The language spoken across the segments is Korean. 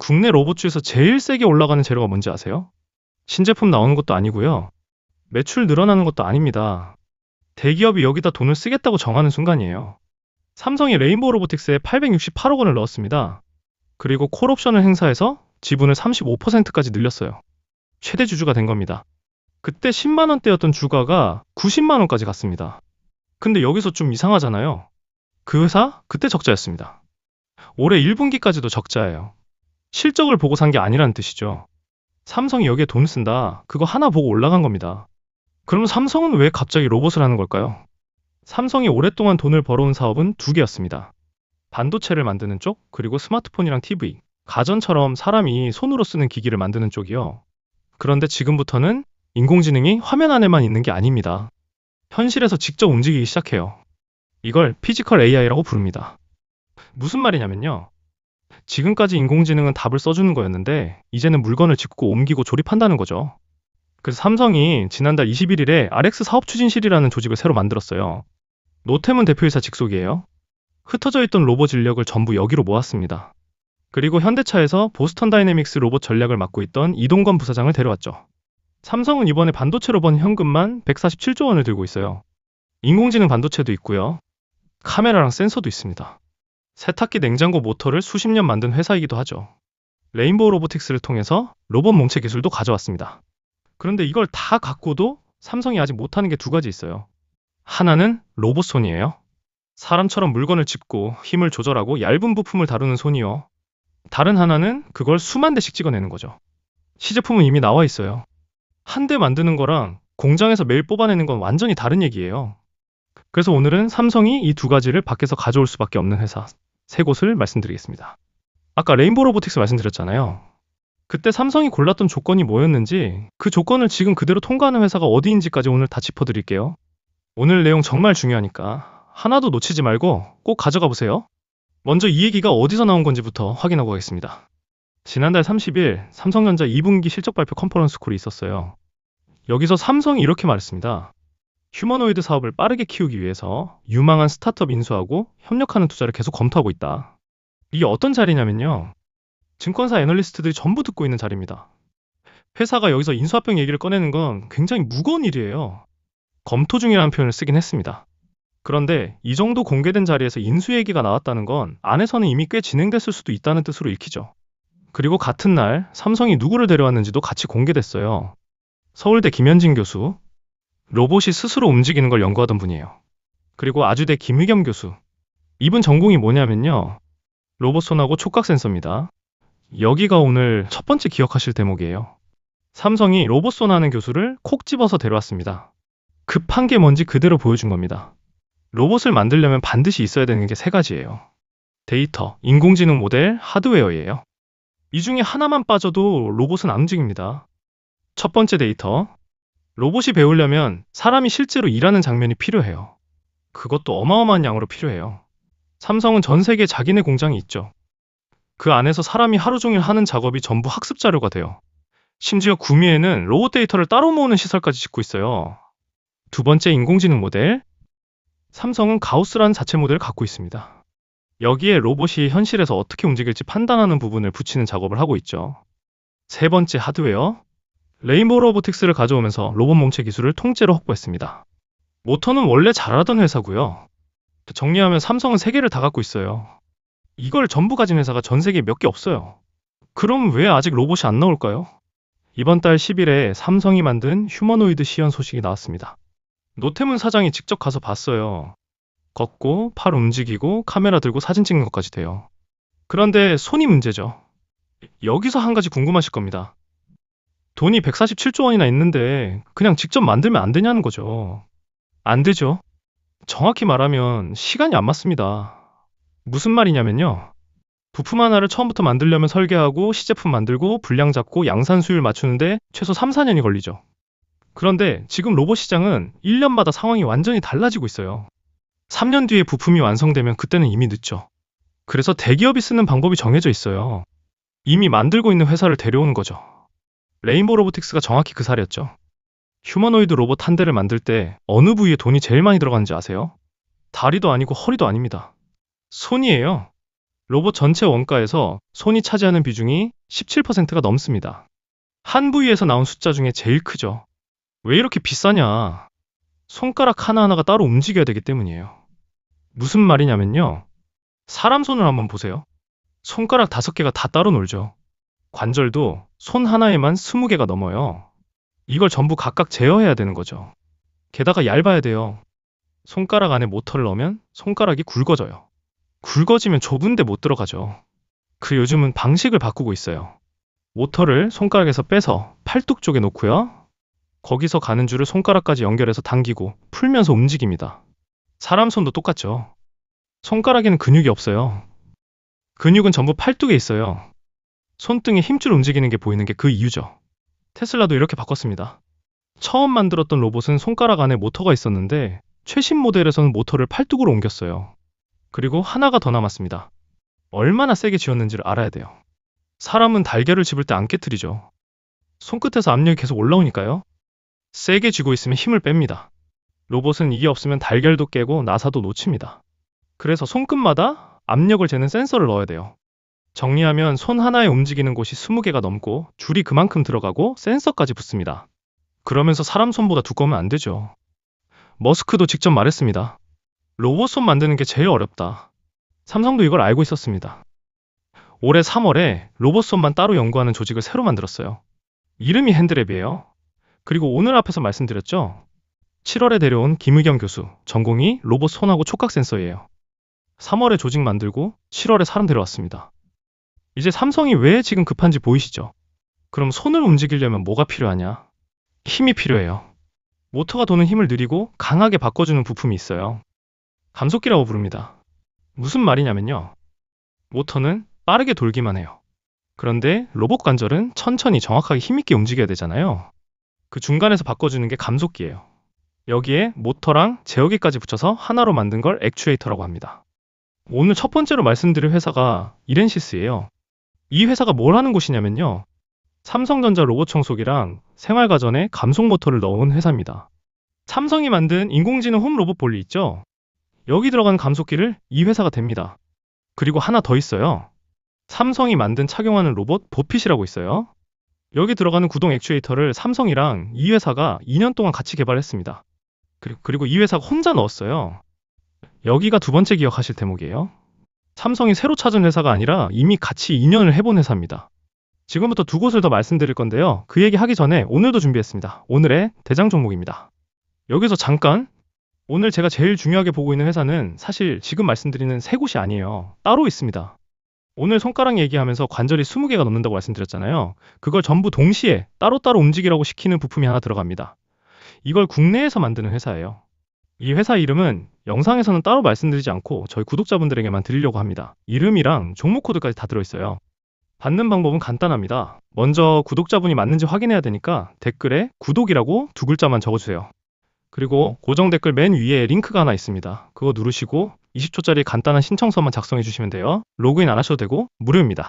국내 로봇 중에서 제일 세게 올라가는 재료가 뭔지 아세요? 신제품 나오는 것도 아니고요. 매출 늘어나는 것도 아닙니다. 대기업이 여기다 돈을 쓰겠다고 정하는 순간이에요. 삼성이 레인보우 로보틱스에 868억 원을 넣었습니다. 그리고 콜옵션을 행사해서 지분을 35%까지 늘렸어요. 최대 주주가 된 겁니다. 그때 10만 원대였던 주가가 90만 원까지 갔습니다. 근데 여기서 좀 이상하잖아요. 그 회사 그때 적자였습니다. 올해 1분기까지도 적자예요. 실적을 보고 산 게 아니라는 뜻이죠. 삼성이 여기에 돈 쓴다. 그거 하나 보고 올라간 겁니다. 그럼 삼성은 왜 갑자기 로봇을 하는 걸까요? 삼성이 오랫동안 돈을 벌어온 사업은 두 개였습니다. 반도체를 만드는 쪽, 그리고 스마트폰이랑 TV, 가전처럼 사람이 손으로 쓰는 기기를 만드는 쪽이요. 그런데 지금부터는 인공지능이 화면 안에만 있는 게 아닙니다. 현실에서 직접 움직이기 시작해요. 이걸 피지컬 AI라고 부릅니다. 무슨 말이냐면요. 지금까지 인공지능은 답을 써주는 거였는데 이제는 물건을 짚고 옮기고 조립한다는 거죠. 그래서 삼성이 지난달 21일에 RX 사업추진실이라는 조직을 새로 만들었어요. 노태문 대표이사 직속이에요. 흩어져 있던 로봇 인력을 전부 여기로 모았습니다. 그리고 현대차에서 보스턴 다이내믹스 로봇 전략을 맡고 있던 이동건 부사장을 데려왔죠. 삼성은 이번에 반도체로 번 현금만 147조 원을 들고 있어요. 인공지능 반도체도 있고요. 카메라랑 센서도 있습니다. 세탁기 냉장고 모터를 수십 년 만든 회사이기도 하죠. 레인보우 로보틱스를 통해서 로봇 몸체 기술도 가져왔습니다. 그런데 이걸 다 갖고도 삼성이 아직 못하는 게 두 가지 있어요. 하나는 로봇손이에요. 사람처럼 물건을 짚고 힘을 조절하고 얇은 부품을 다루는 손이요. 다른 하나는 그걸 수만 대씩 찍어내는 거죠. 시제품은 이미 나와 있어요. 한 대 만드는 거랑 공장에서 매일 뽑아내는 건 완전히 다른 얘기예요. 그래서 오늘은 삼성이 이 두 가지를 밖에서 가져올 수밖에 없는 회사 세 곳을 말씀드리겠습니다. 아까 레인보우 로보틱스 말씀드렸잖아요. 그때 삼성이 골랐던 조건이 뭐였는지 그 조건을 지금 그대로 통과하는 회사가 어디인지까지 오늘 다 짚어드릴게요. 오늘 내용 정말 중요하니까 하나도 놓치지 말고 꼭 가져가 보세요. 먼저 이 얘기가 어디서 나온 건지부터 확인하고 가겠습니다. 지난달 30일 삼성전자 2분기 실적 발표 컨퍼런스 콜이 있었어요. 여기서 삼성이 이렇게 말했습니다. 휴머노이드 사업을 빠르게 키우기 위해서 유망한 스타트업 인수하고 협력하는 투자를 계속 검토하고 있다. 이게 어떤 자리냐면요. 증권사 애널리스트들이 전부 듣고 있는 자리입니다. 회사가 여기서 인수합병 얘기를 꺼내는 건 굉장히 무거운 일이에요. 검토 중이라는 표현을 쓰긴 했습니다. 그런데 이 정도 공개된 자리에서 인수 얘기가 나왔다는 건 안에서는 이미 꽤 진행됐을 수도 있다는 뜻으로 읽히죠. 그리고 같은 날 삼성이 누구를 데려왔는지도 같이 공개됐어요. 서울대 김현진 교수, 로봇이 스스로 움직이는 걸 연구하던 분이에요. 그리고 아주대 김의겸 교수. 이분 전공이 뭐냐면요. 로봇손하고 촉각 센서입니다. 여기가 오늘 첫 번째 기억하실 대목이에요. 삼성이 로봇손 하는 교수를 콕 집어서 데려왔습니다. 급한 게 뭔지 그대로 보여준 겁니다. 로봇을 만들려면 반드시 있어야 되는 게 세 가지예요. 데이터, 인공지능 모델, 하드웨어예요. 이 중에 하나만 빠져도 로봇은 안 움직입니다. 첫 번째 데이터. 로봇이 배우려면 사람이 실제로 일하는 장면이 필요해요. 그것도 어마어마한 양으로 필요해요. 삼성은 전 세계에 자기네 공장이 있죠. 그 안에서 사람이 하루 종일 하는 작업이 전부 학습 자료가 돼요. 심지어 구미에는 로봇 데이터를 따로 모으는 시설까지 짓고 있어요. 두 번째 인공지능 모델. 삼성은 가우스라는 자체 모델을 갖고 있습니다. 여기에 로봇이 현실에서 어떻게 움직일지 판단하는 부분을 붙이는 작업을 하고 있죠. 세 번째 하드웨어. 레인보우 로보틱스를 가져오면서 로봇 몸체 기술을 통째로 확보했습니다. 모터는 원래 잘하던 회사고요. 정리하면 삼성은 세 개를 다 갖고 있어요. 이걸 전부 가진 회사가 전 세계에 몇 개 없어요. 그럼 왜 아직 로봇이 안 나올까요? 이번 달 10일에 삼성이 만든 휴머노이드 시연 소식이 나왔습니다. 노태문 사장이 직접 가서 봤어요. 걷고 팔 움직이고 카메라 들고 사진 찍는 것까지 돼요. 그런데 손이 문제죠. 여기서 한 가지 궁금하실 겁니다. 돈이 147조 원이나 있는데 그냥 직접 만들면 안 되냐는 거죠. 안 되죠. 정확히 말하면 시간이 안 맞습니다. 무슨 말이냐면요. 부품 하나를 처음부터 만들려면 설계하고 시제품 만들고 분량 잡고 양산 수율 맞추는데 최소 3, 4년이 걸리죠. 그런데 지금 로봇 시장은 1년마다 상황이 완전히 달라지고 있어요. 3년 뒤에 부품이 완성되면 그때는 이미 늦죠. 그래서 대기업이 쓰는 방법이 정해져 있어요. 이미 만들고 있는 회사를 데려오는 거죠. 레인보우 로보틱스가 정확히 그 사례였죠. 휴머노이드 로봇 한 대를 만들 때 어느 부위에 돈이 제일 많이 들어가는지 아세요? 다리도 아니고 허리도 아닙니다. 손이에요. 로봇 전체 원가에서 손이 차지하는 비중이 17%가 넘습니다. 한 부위에서 나온 숫자 중에 제일 크죠. 왜 이렇게 비싸냐? 손가락 하나하나가 따로 움직여야 되기 때문이에요. 무슨 말이냐면요. 사람 손을 한번 보세요. 손가락 5개가 다 따로 놀죠. 관절도 손 하나에만 20개가 넘어요. 이걸 전부 각각 제어해야 되는 거죠. 게다가 얇아야 돼요. 손가락 안에 모터를 넣으면 손가락이 굵어져요. 굵어지면 좁은데 못 들어가죠. 요즘은 방식을 바꾸고 있어요. 모터를 손가락에서 빼서 팔뚝 쪽에 놓고요. 거기서 가는 줄을 손가락까지 연결해서 당기고 풀면서 움직입니다. 사람 손도 똑같죠. 손가락에는 근육이 없어요. 근육은 전부 팔뚝에 있어요. 손등에 힘줄 움직이는 게 보이는 게 그 이유죠. 테슬라도 이렇게 바꿨습니다. 처음 만들었던 로봇은 손가락 안에 모터가 있었는데 최신 모델에서는 모터를 팔뚝으로 옮겼어요. 그리고 하나가 더 남았습니다. 얼마나 세게 쥐었는지를 알아야 돼요. 사람은 달걀을 집을 때 안 깨트리죠. 손끝에서 압력이 계속 올라오니까요. 세게 쥐고 있으면 힘을 뺍니다. 로봇은 이게 없으면 달걀도 깨고 나사도 놓칩니다. 그래서 손끝마다 압력을 재는 센서를 넣어야 돼요. 정리하면 손 하나에 움직이는 곳이 20개가 넘고 줄이 그만큼 들어가고 센서까지 붙습니다. 그러면서 사람 손보다 두꺼우면 안 되죠. 머스크도 직접 말했습니다. 로봇 손 만드는 게 제일 어렵다. 삼성도 이걸 알고 있었습니다. 올해 3월에 로봇 손만 따로 연구하는 조직을 새로 만들었어요. 이름이 핸드랩이에요. 그리고 오늘 앞에서 말씀드렸죠. 7월에 데려온 김의겸 교수, 전공이 로봇 손하고 촉각 센서예요. 3월에 조직 만들고 7월에 사람 데려왔습니다. 이제 삼성이 왜 지금 급한지 보이시죠? 그럼 손을 움직이려면 뭐가 필요하냐? 힘이 필요해요. 모터가 도는 힘을 느리고 강하게 바꿔주는 부품이 있어요. 감속기라고 부릅니다. 무슨 말이냐면요. 모터는 빠르게 돌기만 해요. 그런데 로봇 관절은 천천히 정확하게 힘있게 움직여야 되잖아요. 그 중간에서 바꿔주는 게 감속기예요. 여기에 모터랑 제어기까지 붙여서 하나로 만든 걸 액추에이터라고 합니다. 오늘 첫 번째로 말씀드릴 회사가 이렌시스예요. 이 회사가 뭘 하는 곳이냐면요. 삼성전자 로봇 청소기랑 생활가전에 감속 모터를 넣은 회사입니다. 삼성이 만든 인공지능 홈 로봇 볼리 있죠? 여기 들어가는 감속기를 이 회사가 댑니다. 그리고 하나 더 있어요. 삼성이 만든 착용하는 로봇 보핏이라고 있어요. 여기 들어가는 구동 액추에이터를 삼성이랑 이 회사가 2년 동안 같이 개발했습니다. 그리고 이 회사가 혼자 넣었어요. 여기가 두 번째 기억하실 대목이에요. 삼성이 새로 찾은 회사가 아니라 이미 같이 2년을 해본 회사입니다. 지금부터 두 곳을 더 말씀드릴 건데요. 그 얘기 하기 전에 오늘도 준비했습니다. 오늘의 대장 종목입니다. 여기서 잠깐, 오늘 제가 제일 중요하게 보고 있는 회사는 사실 지금 말씀드리는 세 곳이 아니에요. 따로 있습니다. 오늘 손가락 얘기하면서 관절이 20개가 넘는다고 말씀드렸잖아요. 그걸 전부 동시에 따로따로 움직이라고 시키는 부품이 하나 들어갑니다. 이걸 국내에서 만드는 회사예요. 이 회사 이름은 영상에서는 따로 말씀드리지 않고 저희 구독자분들에게만 드리려고 합니다. 이름이랑 종목 코드까지 다 들어있어요. 받는 방법은 간단합니다. 먼저 구독자분이 맞는지 확인해야 되니까 댓글에 구독이라고 두 글자만 적어주세요. 그리고 고정 댓글 맨 위에 링크가 하나 있습니다. 그거 누르시고 20초짜리 간단한 신청서만 작성해 주시면 돼요. 로그인 안 하셔도 되고 무료입니다.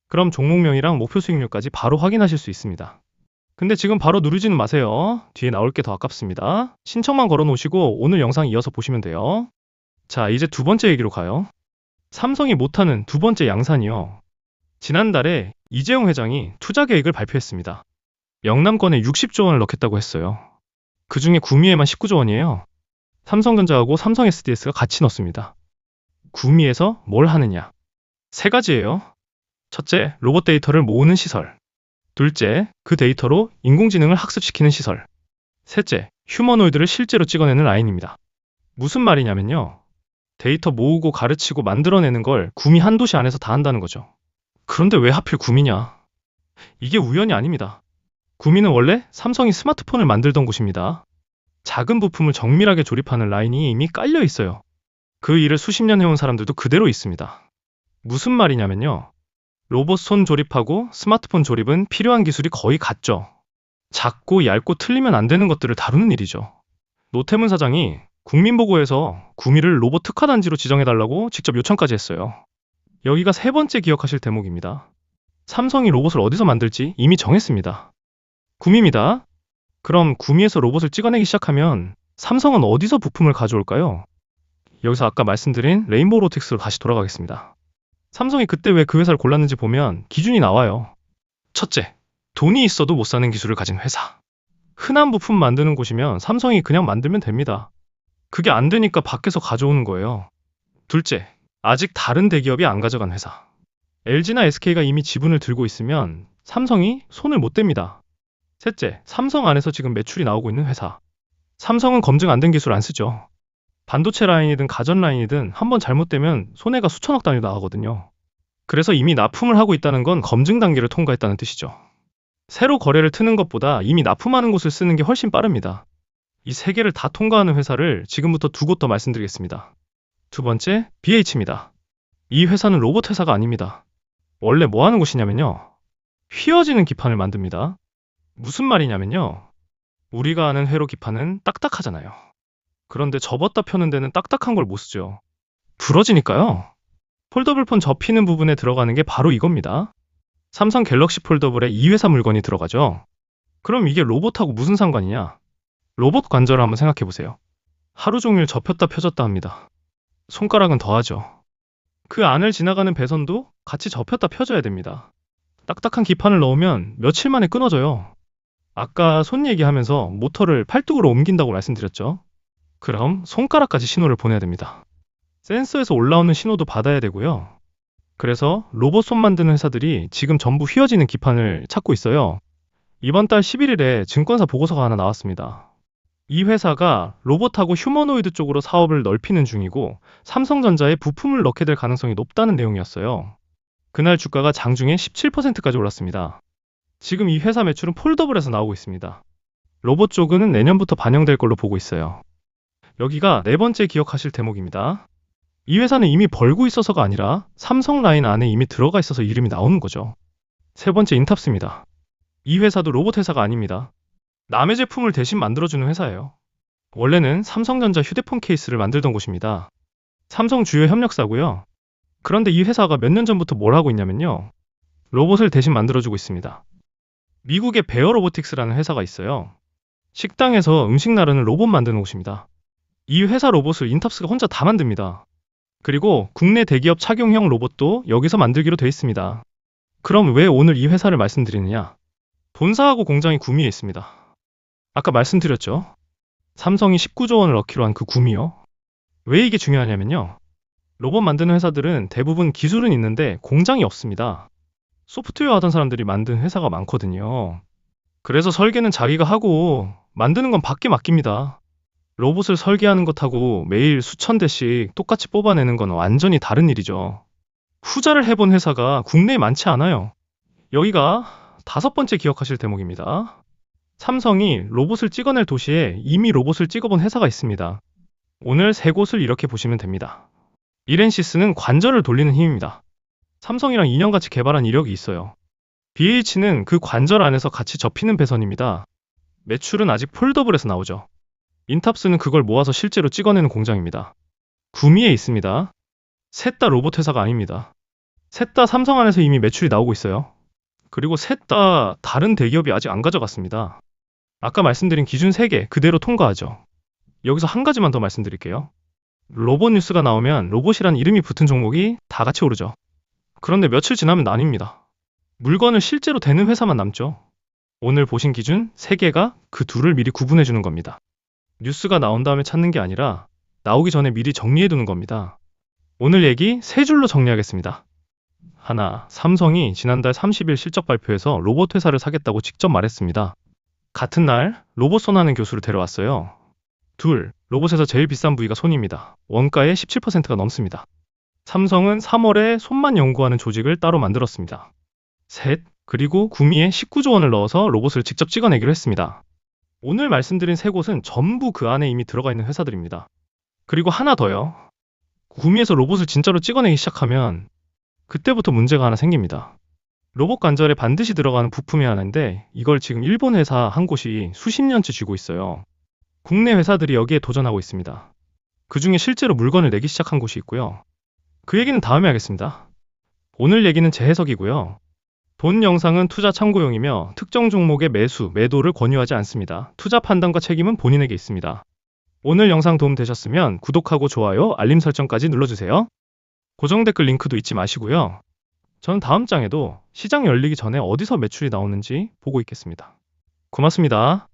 그럼 종목명이랑 목표 수익률까지 바로 확인하실 수 있습니다. 근데 지금 바로 누르지는 마세요. 뒤에 나올 게 더 아깝습니다. 신청만 걸어 놓으시고 오늘 영상 이어서 보시면 돼요. 자, 이제 두 번째 얘기로 가요. 삼성이 못하는 두 번째 양산이요. 지난달에 이재용 회장이 투자 계획을 발표했습니다. 영남권에 60조 원을 넣겠다고 했어요. 그 중에 구미에만 19조 원이에요. 삼성전자하고 삼성 SDS가 같이 넣습니다. 구미에서 뭘 하느냐? 세 가지예요. 첫째, 로봇 데이터를 모으는 시설. 둘째, 그 데이터로 인공지능을 학습시키는 시설. 셋째, 휴머노이드를 실제로 찍어내는 라인입니다. 무슨 말이냐면요. 데이터 모으고 가르치고 만들어내는 걸 구미 한 도시 안에서 다 한다는 거죠. 그런데 왜 하필 구미냐? 이게 우연이 아닙니다. 구미는 원래 삼성이 스마트폰을 만들던 곳입니다. 작은 부품을 정밀하게 조립하는 라인이 이미 깔려 있어요. 그 일을 수십 년 해온 사람들도 그대로 있습니다. 무슨 말이냐면요. 로봇 손 조립하고 스마트폰 조립은 필요한 기술이 거의 같죠. 작고 얇고 틀리면 안 되는 것들을 다루는 일이죠. 노태문 사장이 국민보고에서 구미를 로봇 특화단지로 지정해달라고 직접 요청까지 했어요. 여기가 세 번째 기억하실 대목입니다. 삼성이 로봇을 어디서 만들지 이미 정했습니다. 구미입니다. 그럼 구미에서 로봇을 찍어내기 시작하면 삼성은 어디서 부품을 가져올까요? 여기서 아까 말씀드린 레인보우 로틱스로 다시 돌아가겠습니다. 삼성이 그때 왜 그 회사를 골랐는지 보면 기준이 나와요. 첫째, 돈이 있어도 못 사는 기술을 가진 회사. 흔한 부품 만드는 곳이면 삼성이 그냥 만들면 됩니다. 그게 안 되니까 밖에서 가져오는 거예요. 둘째, 아직 다른 대기업이 안 가져간 회사. LG나 SK가 이미 지분을 들고 있으면 삼성이 손을 못 댑니다. 셋째, 삼성 안에서 지금 매출이 나오고 있는 회사. 삼성은 검증 안 된 기술 안 쓰죠. 반도체 라인이든 가전 라인이든 한번 잘못되면 손해가 수천억 단위로 나가거든요. 그래서 이미 납품을 하고 있다는 건 검증 단계를 통과했다는 뜻이죠. 새로 거래를 트는 것보다 이미 납품하는 곳을 쓰는 게 훨씬 빠릅니다. 이 세 개를 다 통과하는 회사를 지금부터 두 곳 더 말씀드리겠습니다. 두 번째, BH입니다. 이 회사는 로봇 회사가 아닙니다. 원래 뭐 하는 곳이냐면요. 휘어지는 기판을 만듭니다. 무슨 말이냐면요. 우리가 아는 회로 기판은 딱딱하잖아요. 그런데 접었다 펴는 데는 딱딱한 걸 못 쓰죠. 부러지니까요. 폴더블폰 접히는 부분에 들어가는 게 바로 이겁니다. 삼성 갤럭시 폴더블에 이 회사 물건이 들어가죠. 그럼 이게 로봇하고 무슨 상관이냐? 로봇 관절을 한번 생각해 보세요. 하루 종일 접혔다 펴졌다 합니다. 손가락은 더하죠. 그 안을 지나가는 배선도 같이 접혔다 펴져야 됩니다. 딱딱한 기판을 넣으면 며칠 만에 끊어져요. 아까 손 얘기하면서 모터를 팔뚝으로 옮긴다고 말씀드렸죠. 그럼 손가락까지 신호를 보내야 됩니다. 센서에서 올라오는 신호도 받아야 되고요. 그래서 로봇 손 만드는 회사들이 지금 전부 휘어지는 기판을 찾고 있어요. 이번 달 11일에 증권사 보고서가 하나 나왔습니다. 이 회사가 로봇하고 휴머노이드 쪽으로 사업을 넓히는 중이고 삼성전자에 부품을 넣게 될 가능성이 높다는 내용이었어요. 그날 주가가 장중에 17%까지 올랐습니다. 지금 이 회사 매출은 폴더블에서 나오고 있습니다. 로봇 쪽은 내년부터 반영될 걸로 보고 있어요. 여기가 네 번째 기억하실 대목입니다. 이 회사는 이미 벌고 있어서가 아니라 삼성 라인 안에 이미 들어가 있어서 이름이 나오는 거죠. 세 번째, 인탑스입니다. 이 회사도 로봇 회사가 아닙니다. 남의 제품을 대신 만들어주는 회사예요. 원래는 삼성전자 휴대폰 케이스를 만들던 곳입니다. 삼성 주요 협력사고요. 그런데 이 회사가 몇 년 전부터 뭘 하고 있냐면요. 로봇을 대신 만들어주고 있습니다. 미국의 베어 로보틱스라는 회사가 있어요. 식당에서 음식 나르는 로봇 만드는 곳입니다. 이 회사 로봇을 인탑스가 혼자 다 만듭니다. 그리고 국내 대기업 착용형 로봇도 여기서 만들기로 돼 있습니다. 그럼 왜 오늘 이 회사를 말씀드리느냐? 본사하고 공장이 구미에 있습니다. 아까 말씀드렸죠? 삼성이 19조 원을 넣기로 한 그 구미요. 왜 이게 중요하냐면요. 로봇 만드는 회사들은 대부분 기술은 있는데 공장이 없습니다. 소프트웨어 하던 사람들이 만든 회사가 많거든요. 그래서 설계는 자기가 하고 만드는 건 밖에 맡깁니다. 로봇을 설계하는 것하고 매일 수천 대씩 똑같이 뽑아내는 건 완전히 다른 일이죠. 후자를 해본 회사가 국내에 많지 않아요. 여기가 다섯 번째 기억하실 대목입니다. 삼성이 로봇을 찍어낼 도시에 이미 로봇을 찍어본 회사가 있습니다. 오늘 세 곳을 이렇게 보시면 됩니다. 이렌시스는 관절을 돌리는 힘입니다. 삼성이랑 인연같이 개발한 이력이 있어요. BH는 그 관절 안에서 같이 접히는 배선입니다. 매출은 아직 폴더블에서 나오죠. 인탑스는 그걸 모아서 실제로 찍어내는 공장입니다. 구미에 있습니다. 셋 다 로봇 회사가 아닙니다. 셋 다 삼성 안에서 이미 매출이 나오고 있어요. 그리고 셋 다 다른 대기업이 아직 안 가져갔습니다. 아까 말씀드린 기준 3개 그대로 통과하죠. 여기서 한 가지만 더 말씀드릴게요. 로봇 뉴스가 나오면 로봇이란 이름이 붙은 종목이 다 같이 오르죠. 그런데 며칠 지나면 나뉩니다. 물건을 실제로 대는 회사만 남죠. 오늘 보신 기준 3개가 그 둘을 미리 구분해 주는 겁니다. 뉴스가 나온 다음에 찾는 게 아니라 나오기 전에 미리 정리해 두는 겁니다. 오늘 얘기 3줄로 정리하겠습니다. 하나, 삼성이 지난달 30일 실적 발표에서 로봇 회사를 사겠다고 직접 말했습니다. 같은 날 로봇 손하는 교수를 데려왔어요. 둘, 로봇에서 제일 비싼 부위가 손입니다. 원가의 17%가 넘습니다. 삼성은 3월에 손만 연구하는 조직을 따로 만들었습니다. 셋, 그리고 구미에 19조 원을 넣어서 로봇을 직접 찍어내기로 했습니다. 오늘 말씀드린 세 곳은 전부 그 안에 이미 들어가 있는 회사들입니다. 그리고 하나 더요. 구미에서 로봇을 진짜로 찍어내기 시작하면 그때부터 문제가 하나 생깁니다. 로봇 관절에 반드시 들어가는 부품이 하나인데 이걸 지금 일본 회사 한 곳이 수십 년째 쥐고 있어요. 국내 회사들이 여기에 도전하고 있습니다. 그 중에 실제로 물건을 내기 시작한 곳이 있고요. 그 얘기는 다음에 하겠습니다. 오늘 얘기는 제 해석이고요. 본 영상은 투자 참고용이며 특정 종목의 매수, 매도를 권유하지 않습니다. 투자 판단과 책임은 본인에게 있습니다. 오늘 영상 도움 되셨으면 구독하고 좋아요, 알림 설정까지 눌러주세요. 고정 댓글 링크도 잊지 마시고요. 저는 다음 장에도 시장 열리기 전에 어디서 매출이 나오는지 보고 있겠습니다. 고맙습니다.